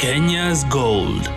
Kenya's Gold.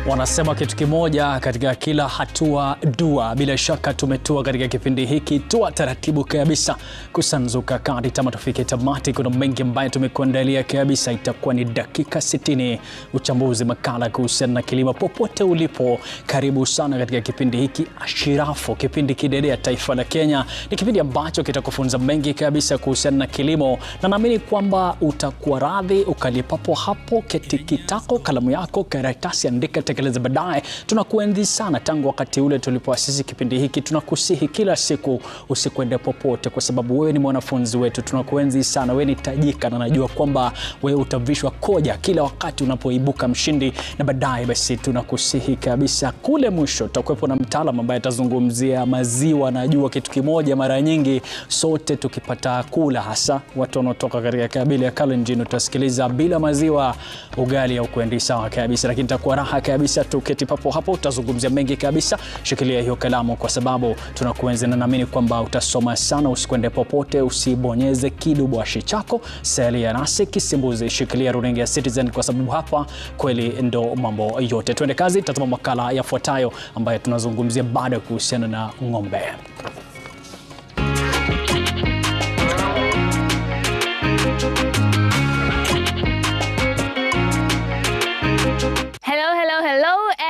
Wanasema kitu kimoja katika kila hatua dua. Bila shaka tumetua katika kipindi hiki tua taratibu kabisa kusanzuka kadi tama tufike tamati. Kuna mengi ambayo tumekuandalia kabisa. Itakuwa ni dakika 60 uchambuzi makala kuhusiana na kilimo. Popote ulipo, karibu sana katika kipindi hiki Ashirafu, kipindi kidedea taifa la Kenya. Ni kipindi ambacho kitakufunza mengi kabisa kuhusiana na kilimo, na naamini kwamba utakuwa radhi ukalipapo hapo ketikitako, kalamu yako, karatasi, andika, tekeleza baadaye. Tunakuenzi sana tangu wakati ule tulipoasisi kipindi hiki. Tunakusihi kila siku usikwende popote, kwa sababu wewe ni mwanafunzi wetu. Tunakuenzi sana, wewe ni tajika, na najua kwamba wewe utavishwa koja kila wakati unapoibuka mshindi. Na baadaye basi tunakusihi kabisa kule mwisho tutakuwepo na mtaalamu ambaye atazungumzia maziwa. Najua kitu kimoja, mara nyingi sote tukipata kula, hasa watu wanaotoka katika kabila ya Kalenjin, utasikiliza bila maziwa ugali au kwendi sawa kabisa. Lakini itakuwa raha kabisa tuketi papo hapo, utazungumzia mengi kabisa. Shikilia hiyo kalamu kwa sababu tunakuenzi, na naamini kwamba utasoma sana. Usikwende popote, usibonyeze kidubwashi chako, salia nasi kisimbuzi, shikilia runinga ya Citizen, kwa sababu hapa kweli ndo mambo yote. Tuende kazi, tazama makala yafuatayo ambayo tunazungumzia baada kuhusiana na ng'ombe.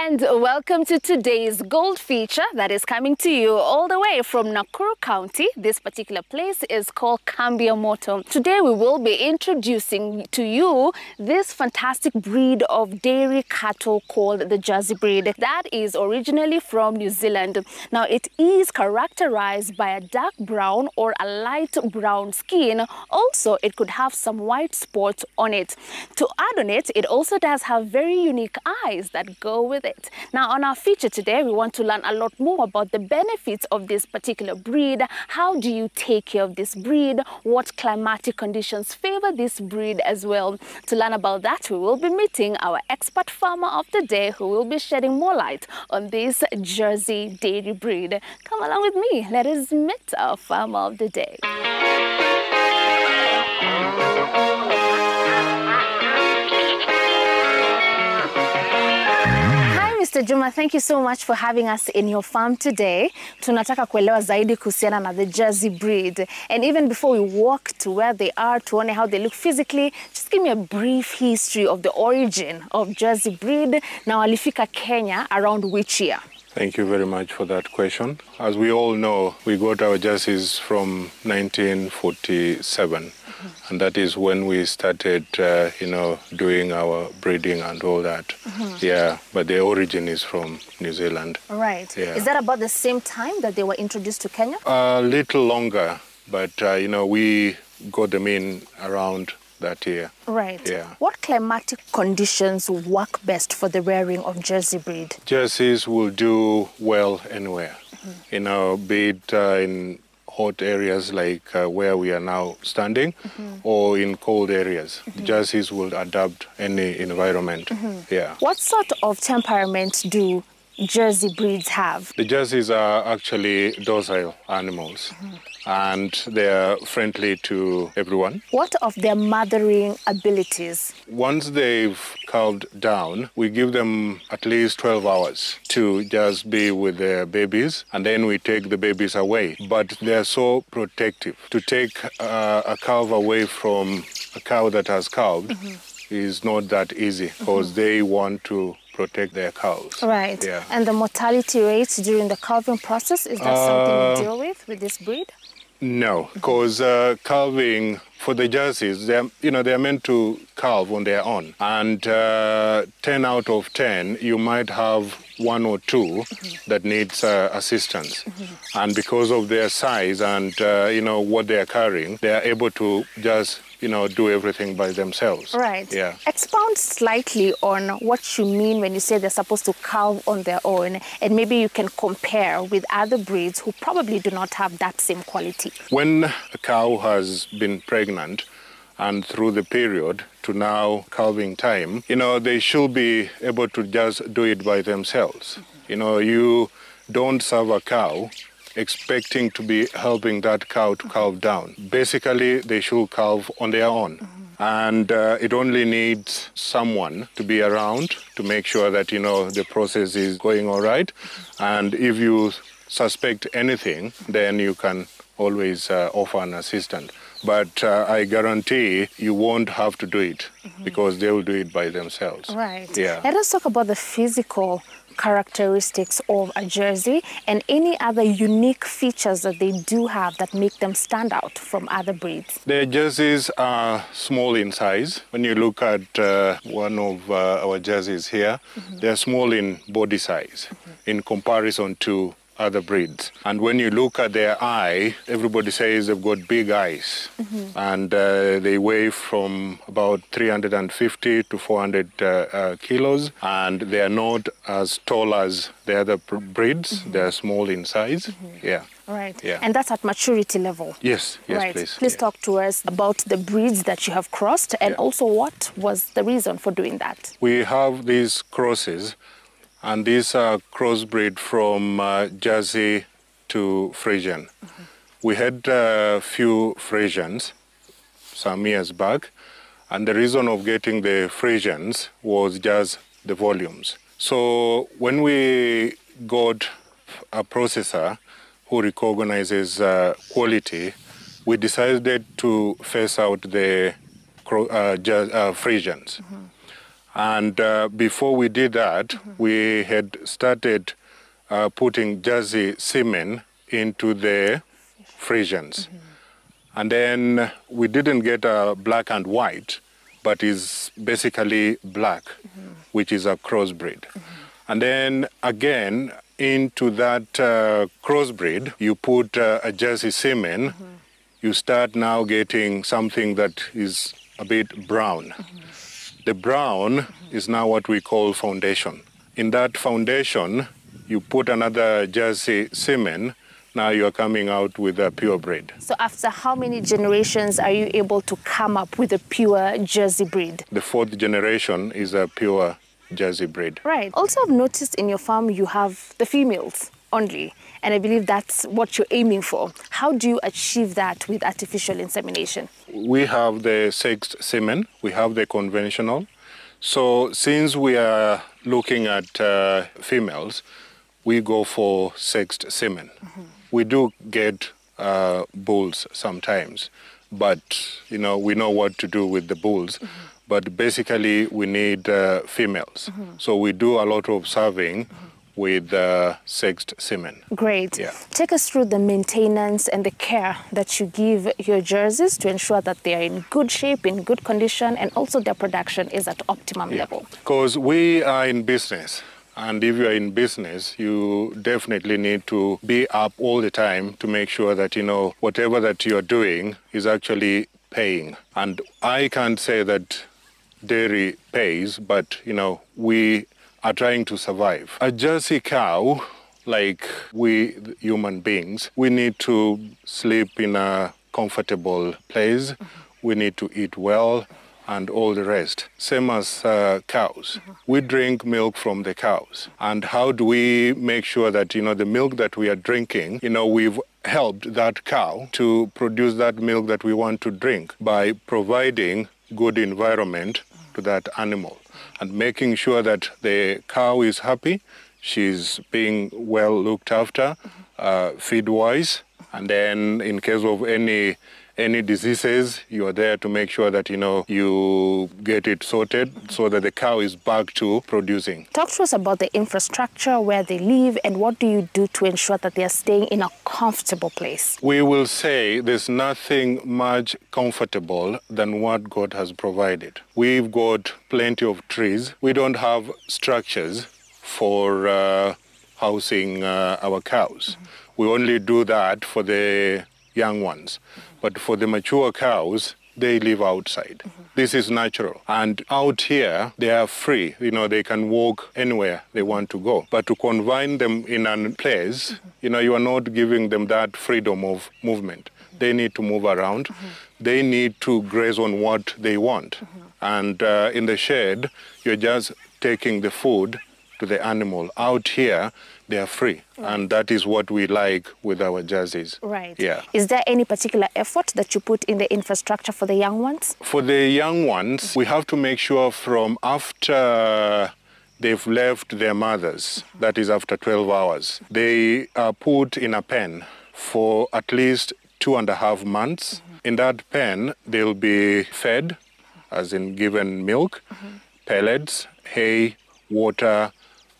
And welcome to today's Gold feature that is coming to you all the way from Nakuru County. This particular place is called Kambiamoto. Today we will be introducing to you this fantastic breed of dairy cattle called the Jersey breed that is originally from New Zealand. Now it is characterized by a dark brown or a light brown skin. Also, it could have some white spots on it. To add on it, it also does have very unique eyes that go with it. Now on our feature today, we want to learn a lot more about the benefits of this particular breed. How do you take care of this breed? What climatic conditions favor this breed as well? To learn about that, we will be meeting our expert farmer of the day who will be shedding more light on this Jersey dairy breed. Come along with me. Let us meet our farmer of the day. Mr. Juma, thank you so much for having us in your farm today. Tunataka kuelewa zaidi kuhusiana na the Jersey breed. And even before we walk to where they are, tuone how they look physically, just give me a brief history of the origin of Jersey breed. Na walifika Kenya around which year? Thank you very much for that question. As we all know, we got our jerseys from 1947. And that is when we started, doing our breeding and all that. Yeah, but the origin is from New Zealand. Right. Yeah. Is that about the same time that they were introduced to Kenya? A little longer, but, we got them in around that year. Right. Yeah. What climatic conditions work best for the rearing of Jersey breed? Jerseys will do well anywhere. Be it in hot areas like where we are now standing, or in cold areas. Jerseys will adapt any environment. Yeah. What sort of temperament do Jersey breeds have? The Jerseys are actually docile animals, and they are friendly to everyone. What of their mothering abilities? Once they've calved down, we give them at least 12 hours to just be with their babies, and then we take the babies away. But they're so protective. To take a calf away from a cow that has calved is not that easy, because they want to protect their cows. Right. Yeah. And the mortality rates during the calving process, is that something you deal with this breed? No, because calving for the jerseys, they're meant to calve on their own. And 10 out of 10, you might have one or two that needs assistance. And because of their size and, what they're carrying, they are able to just do everything by themselves. Right. Yeah. Expound slightly on what you mean when you say they're supposed to calve on their own, and maybe you can compare with other breeds who probably do not have that same quality. When a cow has been pregnant and through the period to now calving time, they should be able to just do it by themselves. You don't serve a cow expecting to be helping that cow to calve down. Basically, they should calve on their own. And it only needs someone to be around to make sure that, the process is going all right. And if you suspect anything, then you can always offer an assistant. But I guarantee you won't have to do it because they will do it by themselves. Right. Yeah. Let us talk about the physical characteristics of a Jersey and any other unique features that they do have that make them stand out from other breeds. The Jerseys are small in size. When you look at one of our Jerseys here, they're small in body size in comparison to other breeds. And when you look at their eye, everybody says they've got big eyes. And they weigh from about 350 to 400 kilos. And they are not as tall as the other breeds. They are small in size. Yeah. Right. Yeah. And that's at maturity level. Yes, right. please. Please Yeah. talk to us about the breeds that you have crossed and also what was the reason for doing that. We have these crosses, and these are crossbreed from Jersey to Frisian. We had a few Frisians some years back, and the reason of getting the Frisians was just the volumes. So when we got a processor who recognizes quality, we decided to phase out the Frisians. And before we did that, we had started putting Jersey semen into the Frisians. And then we didn't get a black and white, but is basically black, which is a crossbreed. And then again, into that crossbreed, you put a Jersey semen, you start now getting something that is a bit brown. The brown is now what we call foundation. In that foundation, you put another Jersey semen, now you're coming out with a pure breed. So after how many generations are you able to come up with a pure Jersey breed? The fourth generation is a pure Jersey breed. Right. Also, I've noticed in your farm you have the females only, and I believe that's what you're aiming for. How do you achieve that with artificial insemination? We have the sexed semen, we have the conventional. So since we are looking at females, we go for sexed semen. We do get bulls sometimes, but we know what to do with the bulls. But basically, we need females. So we do a lot of serving with sexed semen. Great. Yeah. Take us through the maintenance and the care that you give your Jerseys to ensure that they are in good shape, in good condition, and also their production is at optimum level. Because we are in business. And if you are in business, you definitely need to be up all the time to make sure that, whatever that you're doing is actually paying. And I can't say that dairy pays, but, we are trying to survive. A Jersey cow, like we human beings, we need to sleep in a comfortable place. We need to eat well and all the rest. Same as cows. We drink milk from the cows. And how do we make sure that, the milk that we are drinking, we've helped that cow to produce that milk that we want to drink by providing good environment to that animal and making sure that the cow is happy, she's being well looked after, feed-wise, and then in case of any diseases, you are there to make sure that, you get it sorted so that the cow is back to producing. Talk to us about the infrastructure, where they live, and what do you do to ensure that they are staying in a comfortable place? We will say there's nothing much comfortable than what God has provided. We've got plenty of trees. We don't have structures for housing our cows. We only do that for the young ones. But for the mature cows, they live outside. This is natural. And out here, they are free. They can walk anywhere they want to go. But to confine them in a place, you are not giving them that freedom of movement. They need to move around. They need to graze on what they want. And in the shed, you're just taking the food to the animal. Out here, they are free. And that is what we like with our jerseys. Right. Yeah. Is there any particular effort that you put in the infrastructure for the young ones? For the young ones, we have to make sure from after they've left their mothers, that is after 12 hours, they are put in a pen for at least 2.5 months. In that pen, they'll be fed, as in given milk, pellets, hay, water,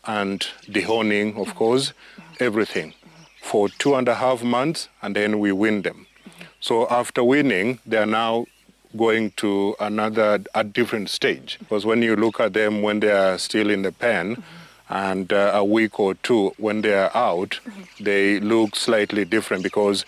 and dehoning, of course, everything for 2.5 months, and then we wean them. So after weaning, they are now going to a different stage. Because when you look at them when they are still in the pen, and a week or two when they are out, they look slightly different because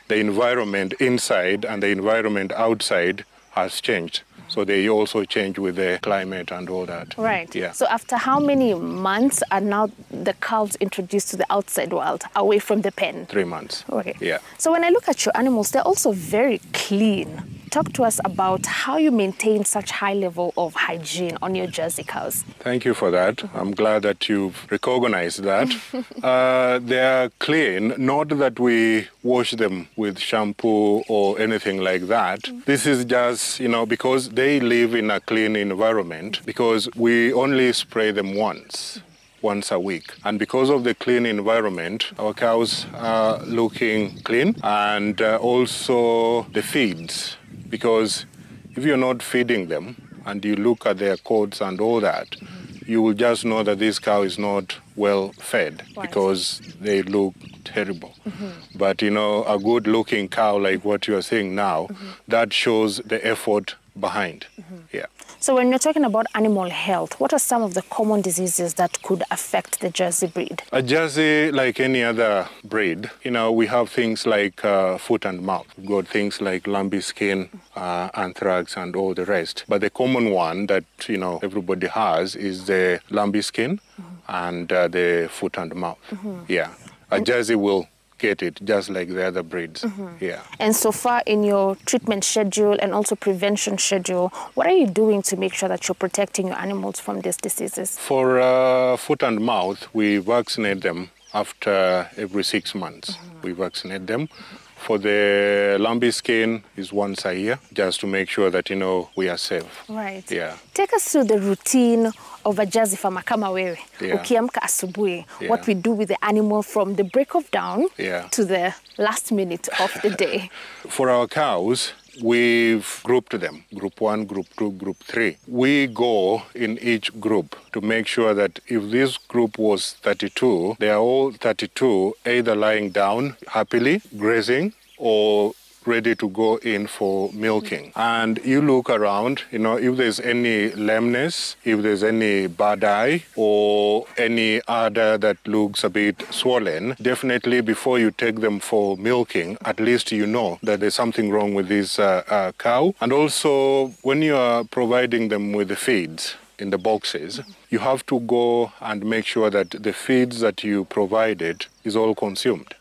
the environment inside and the environment outside has changed. So they also change with the climate and all that. Right. Yeah. So after how many months are now the calves introduced to the outside world, away from the pen? 3 months. Okay. Yeah. So when I look at your animals, they're also very clean. Talk to us about how you maintain such high level of hygiene on your Jersey cows. Thank you for that. I'm glad that you've recognized that. They are clean, not that we wash them with shampoo or anything like that. This is just, because they live in a clean environment, because we only spray them once a week. And because of the clean environment, our cows are looking clean, and also the feeds. Because if you're not feeding them and you look at their coats and all that, you will just know that this cow is not well fed because they look terrible. But, a good looking cow like what you're seeing now, that shows the effort behind. Yeah. So when you're talking about animal health, what are some of the common diseases that could affect the Jersey breed? A Jersey, like any other breed, we have things like foot and mouth. We've got things like lumpy skin, anthrax, and all the rest. But the common one that, everybody has is the lumpy skin and the foot and mouth. Yeah. A Jersey will get it just like the other breeds. Yeah. And so far in your treatment schedule and also prevention schedule, what are you doing to make sure that you're protecting your animals from these diseases? For foot and mouth, we vaccinate them after every 6 months. We vaccinate them. For the lumpy skin is once a year, just to make sure that, we are safe. Right. Yeah. Take us through the routine of a Jersey farmer kama wewe. Yeah. Ukiamka asubuhi, Yeah. what we do with the animal from the break of dawn to the last minute of the day. For our cows, we've grouped them, group 1, group 2, group 3. We go in each group to make sure that if this group was 32, they are all 32 either lying down happily, grazing, or ready to go in for milking. And you look around, if there's any lameness, if there's any bad eye or any udder that looks a bit swollen, definitely before you take them for milking, at least you know that there's something wrong with this cow. And also, when you are providing them with the feeds in the boxes, you have to go and make sure that the feeds that you provided is all consumed.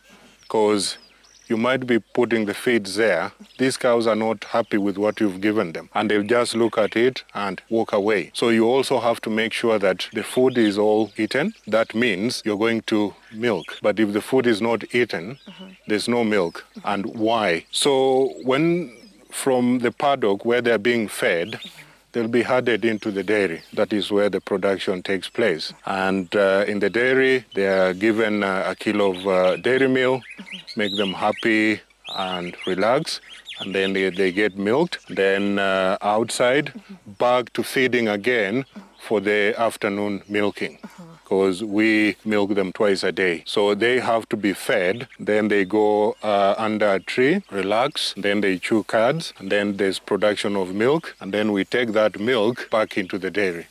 Because you might be putting the feeds there. These cows are not happy with what you've given them, and they'll just look at it and walk away. So you also have to make sure that the food is all eaten. That means you're going to milk. But if the food is not eaten, there's no milk. And why? So when from the paddock where they're being fed, they'll be herded into the dairy. That is where the production takes place. And in the dairy, they are given a kilo of dairy meal, make them happy and relax, and then they get milked. Then outside, back to feeding again for the afternoon milking. Because we milk them twice a day. So they have to be fed, then they go under a tree, relax, then they chew cuds, and then there's production of milk, and then we take that milk back into the dairy.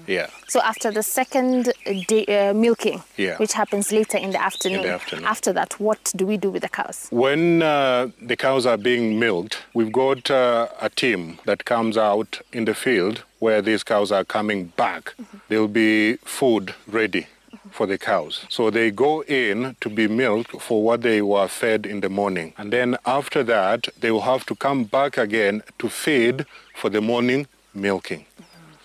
Yeah. So after the second day, milking, Yeah. which happens later in the afternoon, after that, what do we do with the cows? When the cows are being milked, we've got a team that comes out in the field where these cows are coming back. There'll be food ready for the cows. So they go in to be milked for what they were fed in the morning. And then after that, they will have to come back again to feed for the morning milking.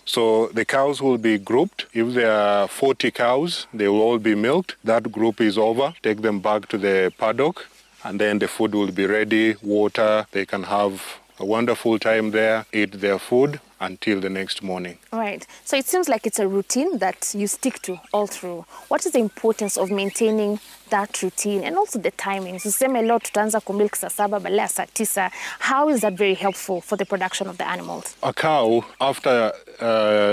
So the cows will be grouped. If there are 40 cows, they will all be milked. That group is over. Take them back to the paddock, and then the food will be ready, water. They can have a wonderful time there, eat their food until the next morning. Right. So it seems like it's a routine that you stick to all through. What is the importance of maintaining that routine and also the timings? Useme leo tutaanza kumilk saa 7 badala ya saa 9. How is that very helpful for the production of the animals? A cow, after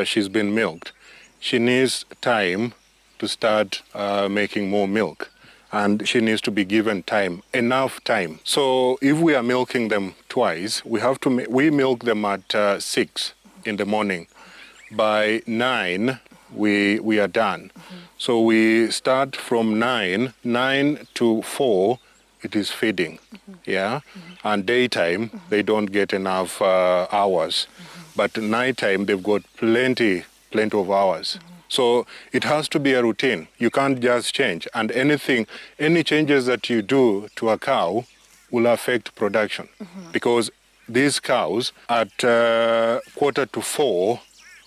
she's been milked, she needs time to start making more milk. And she needs to be given time, enough time. So if we are milking them twice, we milk them at 6 in the morning. By 9, we are done. So we start from 9 to 4, it is feeding, yeah? And daytime, they don't get enough hours. But nighttime, they've got plenty of hours. So it has to be a routine. You can't just change. And any changes that you do to a cow will affect production. Because these cows at 3:45,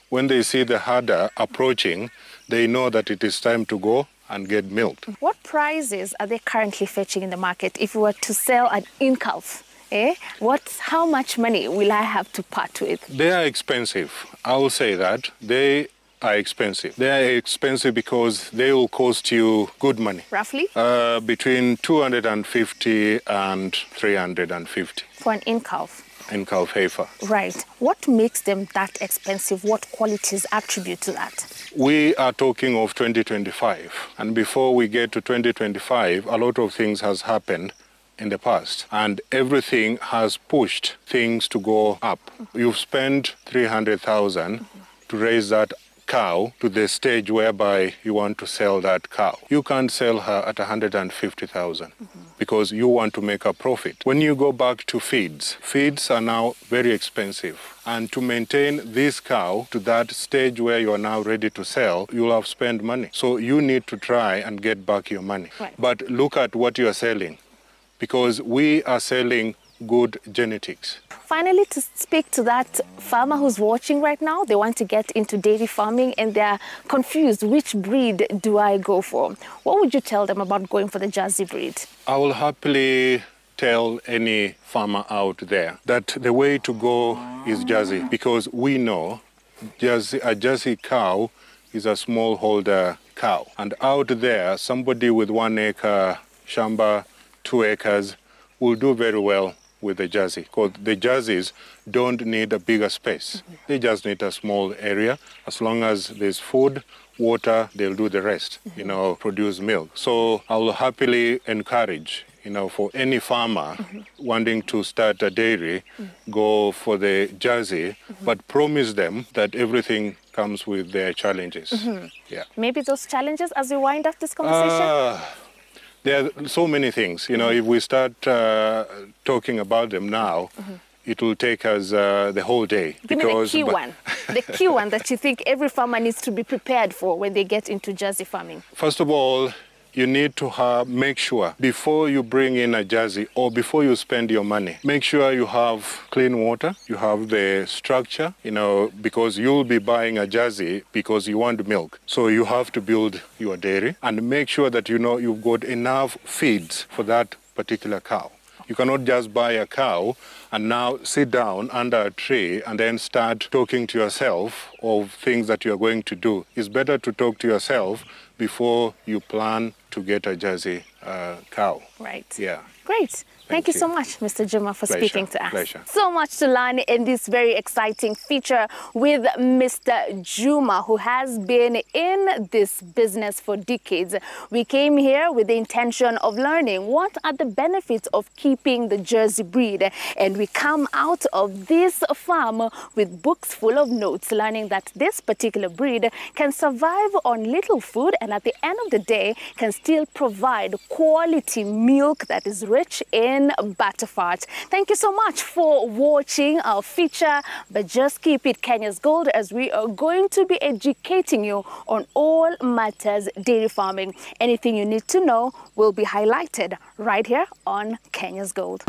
when they see the herder approaching, they know that it is time to go and get milked. What prices are they currently fetching in the market? If you were to sell an in-calf, how much money will I have to part with? They are expensive. I will say that. They are expensive. They are expensive because they will cost you good money. Roughly? Between 250 and 350. For an in-calf? In-calf heifer. Right. What makes them that expensive? What qualities attribute to that? We are talking of 2025. And before we get to 2025, a lot of things has happened in the past. And everything has pushed things to go up. You've spent 300,000 to raise that cow to the stage whereby you want to sell that cow. You can't sell her at 150,000 because you want to make a profit. When you go back to feeds are now very expensive. And to maintain this cow to that stage where you are now ready to sell, you'll have spent money. So you need to try and get back your money. Right. But look at what you are selling, because we are selling good genetics. Finally, to speak to that farmer who's watching right now, they want to get into dairy farming and they're confused. Which breed do I go for? What would you tell them about going for the Jersey breed? I will happily tell any farmer out there that the way to go is Jersey, because we know a Jersey cow is a smallholder cow. And out there, somebody with 1 acre shamba, 2 acres, will do very well with the Jersey, because the Jerseys don't need a bigger space. They just need a small area. As long as there's food, water, they'll do the rest, produce milk. So I will happily encourage, for any farmer wanting to start a dairy, go for the Jersey, but promise them that everything comes with their challenges. Yeah. Maybe those challenges as we wind up this conversation? There are so many things. If we start talking about them now, it will take us the whole day. Give me the key one. The key one that you think every farmer needs to be prepared for when they get into Jersey farming. First of all, you need to make sure before you bring in a Jersey or before you spend your money, make sure you have clean water, you have the structure, because you'll be buying a Jersey because you want milk. So you have to build your dairy and make sure that you've got enough feeds for that particular cow. You cannot just buy a cow and now sit down under a tree and then start talking to yourself of things that you're going to do. It's better to talk to yourself before you plan to get a Jersey cow. Right. Yeah. Great. Thank you so much, Mr. Juma, for speaking to us. Pleasure. So much to learn in this very exciting feature with Mr. Juma, who has been in this business for decades. We came here with the intention of learning what are the benefits of keeping the Jersey breed. And we come out of this farm with books full of notes, learning that this particular breed can survive on little food and at the end of the day can still provide quality milk that is rich in butterfat. Thank you so much for watching our feature, but just keep it Kenya's Gold, as we are going to be educating you on all matters dairy farming. Anything you need to know will be highlighted right here on Kenya's Gold.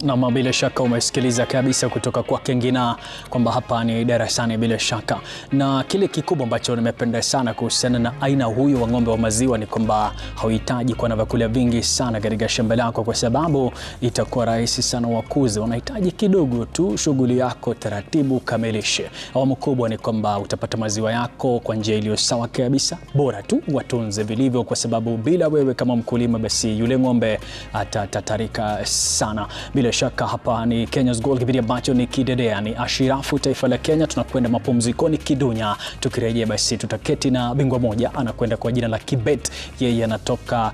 Na bila shaka umesikiliza kabisa kutoka kwa Kengina kwamba hapa ni darasani bila shaka. Na kile kikubwa ambacho nimependa sana kuhusiana na aina huyu wa ng'ombe wa maziwa ni kwamba hauhitaji kuwa na vyakula vingi sana katika shamba lako, kwa sababu itakuwa rahisi sana wakuzi. Unahitaji kidogo tu, shughuli yako taratibu kamilishe. Awamu kubwa ni kwamba utapata maziwa yako kwa njia iliyo sawa kabisa, bora tu watunze vilivyo, kwa sababu bila wewe kama mkulima basi yule ng'ombe atatatarika sana. Bila shaka hapa ni Kenya's Gold, kipindi ambacho ni kidedea, ni Ashirafu taifa la Kenya. Tunakwenda mapumzikoni kidunya, tukirejea basi tutaketi na bingwa moja anakwenda kwa jina la Kibet. Yeye anatoka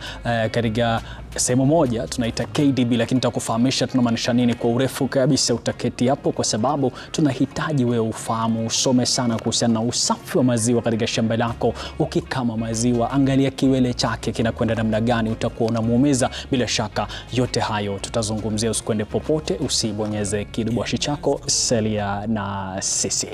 katika sehemu moja tunaita KDB, lakini nitakufahamisha tunamaanisha nini kwa urefu kabisa. Utaketi hapo kwa sababu tunahitaji wewe ufahamu, usome sana kuhusiana na usafi wa maziwa katika shamba lako. Ukikama maziwa, angalia kiwele chake kinakwenda namna gani, utakuwa unamuumiza. Bila shaka yote hayo tutazungumzia, usikwende popote, usibonyeze kidubwashi chako, salia na sisi.